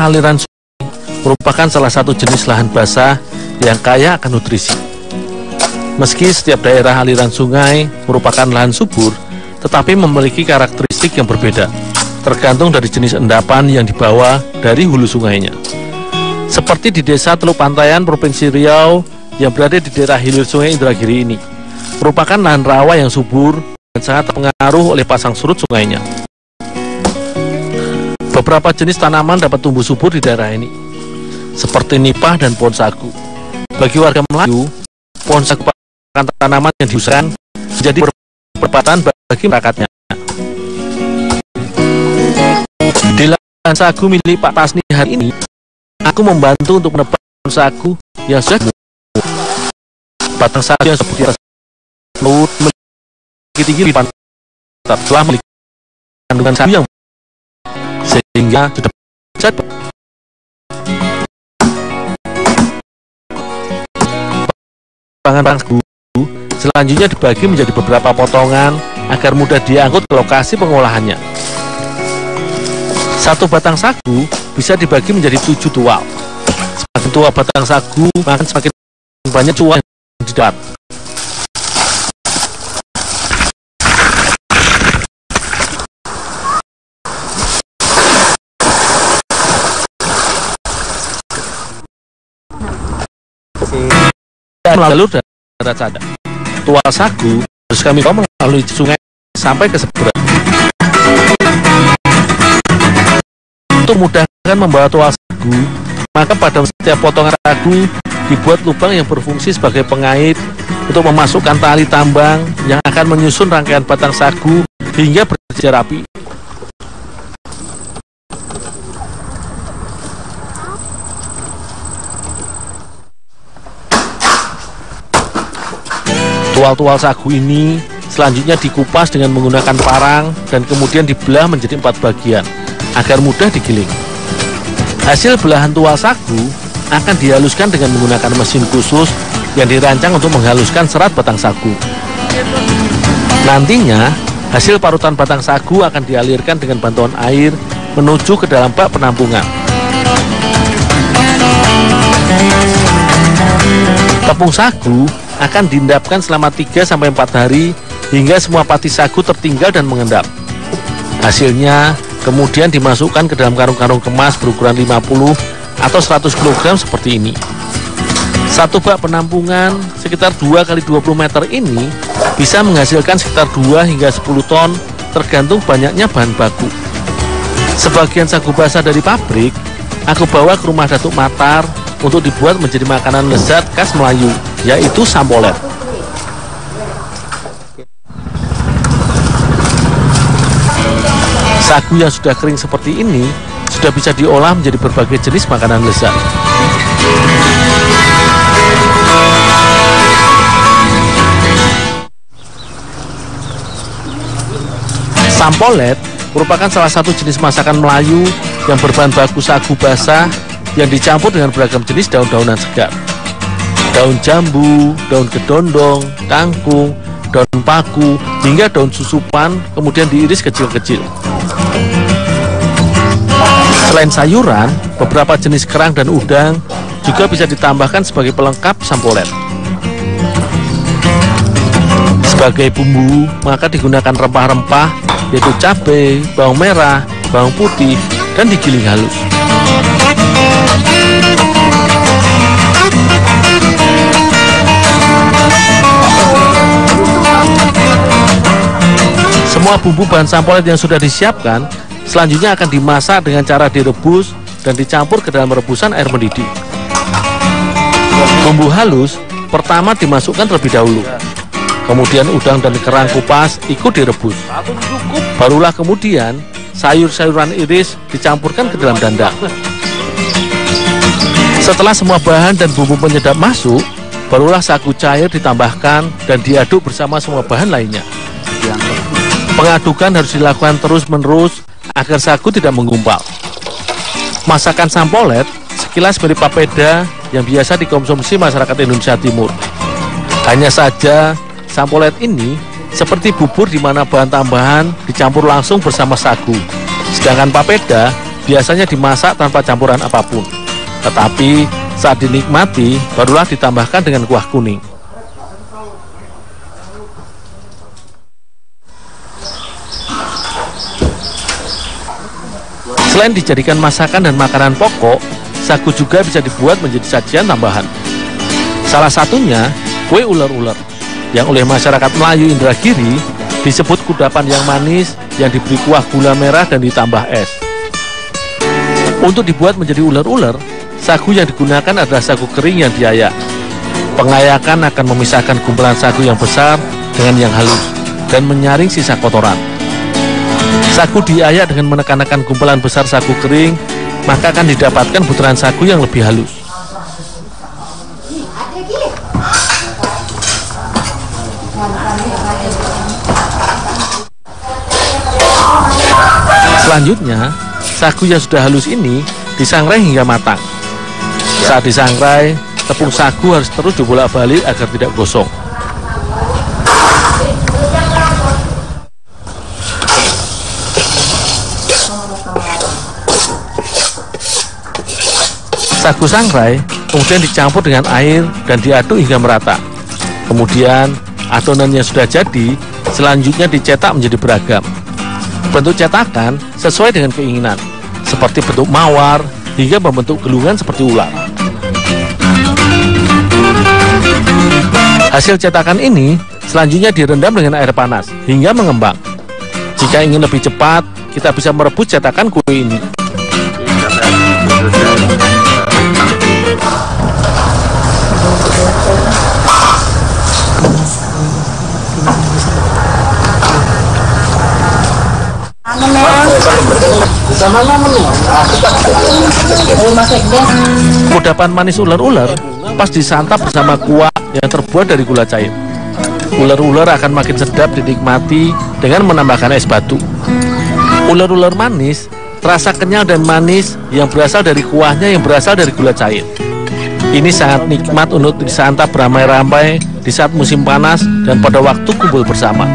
daerah aliran sungai merupakan salah satu jenis lahan basah yang kaya akan nutrisi. Meski setiap daerah aliran sungai merupakan lahan subur, tetapi memiliki karakteristik yang berbeda, tergantung dari jenis endapan yang dibawa dari hulu sungainya. Seperti di desa Teluk Pantaian, Provinsi Riau, yang berada di daerah hilir sungai Indragiri ini, merupakan lahan rawa yang subur dan sangat terpengaruh oleh pasang surut sungainya. Beberapa jenis tanaman dapat tumbuh subur di daerah ini, seperti nipah dan pohon sagu. Bagi warga Melayu, pohon sagu merupakan tanaman yang diusahakan menjadi perempatan bagi masyarakatnya. Di lahan sagu milik Pak Tasni hari ini, aku membantu untuk menebang pohon sagu yang sudah tumbuh. Batang sagu yang seperti laut tinggi di pantai telah memiliki kandungan sagu yang sehingga sudah jadi. Batang sagu selanjutnya dibagi menjadi beberapa potongan agar mudah diangkut ke lokasi pengolahannya. Satu batang sagu bisa dibagi menjadi 7 tual. Semakin tua batang sagu, maka semakin banyak tual yang didapat. Melalui darat sadar, tual sagu harus kami bawa melalui sungai sampai ke seberang. Untuk memudahkan membawa tual sagu, maka pada setiap potongan sagu dibuat lubang yang berfungsi sebagai pengait untuk memasukkan tali tambang yang akan menyusun rangkaian batang sagu hingga berjajar rapi. Tual-tual sagu ini selanjutnya dikupas dengan menggunakan parang dan kemudian dibelah menjadi 4 bagian agar mudah digiling. Hasil belahan tual sagu akan dihaluskan dengan menggunakan mesin khusus yang dirancang untuk menghaluskan serat batang sagu. Nantinya hasil parutan batang sagu akan dialirkan dengan bantuan air menuju ke dalam bak penampungan. Tepung sagu akan diendapkan selama 3-4 hari hingga semua pati sagu tertinggal dan mengendap. Hasilnya kemudian dimasukkan ke dalam karung-karung kemas berukuran 50 atau 100 kg seperti ini. Satu bak penampungan sekitar 2x20 meter ini bisa menghasilkan sekitar 2 hingga 10 ton tergantung banyaknya bahan baku. Sebagian sagu basah dari pabrik aku bawa ke rumah Datuk Matar untuk dibuat menjadi makanan lezat khas Melayu, yaitu sampolet. Sagu yang sudah kering seperti ini sudah bisa diolah menjadi berbagai jenis makanan lezat. Sampolet merupakan salah satu jenis masakan Melayu yang berbahan baku sagu basah yang dicampur dengan beragam jenis daun-daunan segar. Daun jambu, daun kedondong, kangkung, daun paku, hingga daun susupan kemudian diiris kecil-kecil. Selain sayuran, beberapa jenis kerang dan udang juga bisa ditambahkan sebagai pelengkap sampolet. Sebagai bumbu, maka digunakan rempah-rempah yaitu cabai, bawang merah, bawang putih, dan digiling halus. Semua bumbu bahan sampolet yang sudah disiapkan selanjutnya akan dimasak dengan cara direbus dan dicampur ke dalam rebusan air mendidih. Bumbu halus pertama dimasukkan terlebih dahulu, kemudian udang dan kerang kupas ikut direbus. Barulah kemudian sayur-sayuran iris dicampurkan ke dalam dandang. Setelah semua bahan dan bumbu penyedap masuk, barulah sagu cair ditambahkan dan diaduk bersama semua bahan lainnya. Pengadukan harus dilakukan terus-menerus agar sagu tidak menggumpal. Masakan sampolet sekilas mirip papeda yang biasa dikonsumsi masyarakat Indonesia Timur. Hanya saja sampolet ini seperti bubur di mana bahan tambahan dicampur langsung bersama sagu. Sedangkan papeda biasanya dimasak tanpa campuran apapun. Tetapi saat dinikmati, barulah ditambahkan dengan kuah kuning. Selain dijadikan masakan dan makanan pokok, sagu juga bisa dibuat menjadi sajian tambahan. Salah satunya kue ular-ular, yang oleh masyarakat Melayu Indragiri disebut kudapan yang manis yang diberi kuah gula merah dan ditambah es. Untuk dibuat menjadi ular-ular, sagu yang digunakan adalah sagu kering yang diayak. Pengayakan akan memisahkan kumpulan sagu yang besar dengan yang halus dan menyaring sisa kotoran. Sagu diayak dengan menekan-nekan kumpulan besar sagu kering, maka akan didapatkan butiran sagu yang lebih halus. Selanjutnya, sagu yang sudah halus ini disangrai hingga matang. Saat disangrai, tepung sagu harus terus dibolak-balik agar tidak gosong. Sagu sangrai kemudian dicampur dengan air dan diaduk hingga merata. Kemudian adonan yang sudah jadi selanjutnya dicetak menjadi beragam. Bentuk cetakan sesuai dengan keinginan, seperti bentuk mawar hingga membentuk gelungan seperti ular. Hasil cetakan ini selanjutnya direndam dengan air panas hingga mengembang. Jika ingin lebih cepat, kita bisa merebus cetakan kue ini. Kudapan manis ular-ular pas disantap bersama kuah yang terbuat dari gula cair. Ular-ular akan makin sedap dinikmati dengan menambahkan es batu. Ular-ular manis terasa kenyal dan manis yang berasal dari kuahnya yang berasal dari gula cair. Ini sangat nikmat untuk disantap beramai-ramai di saat musim panas dan pada waktu kumpul bersama.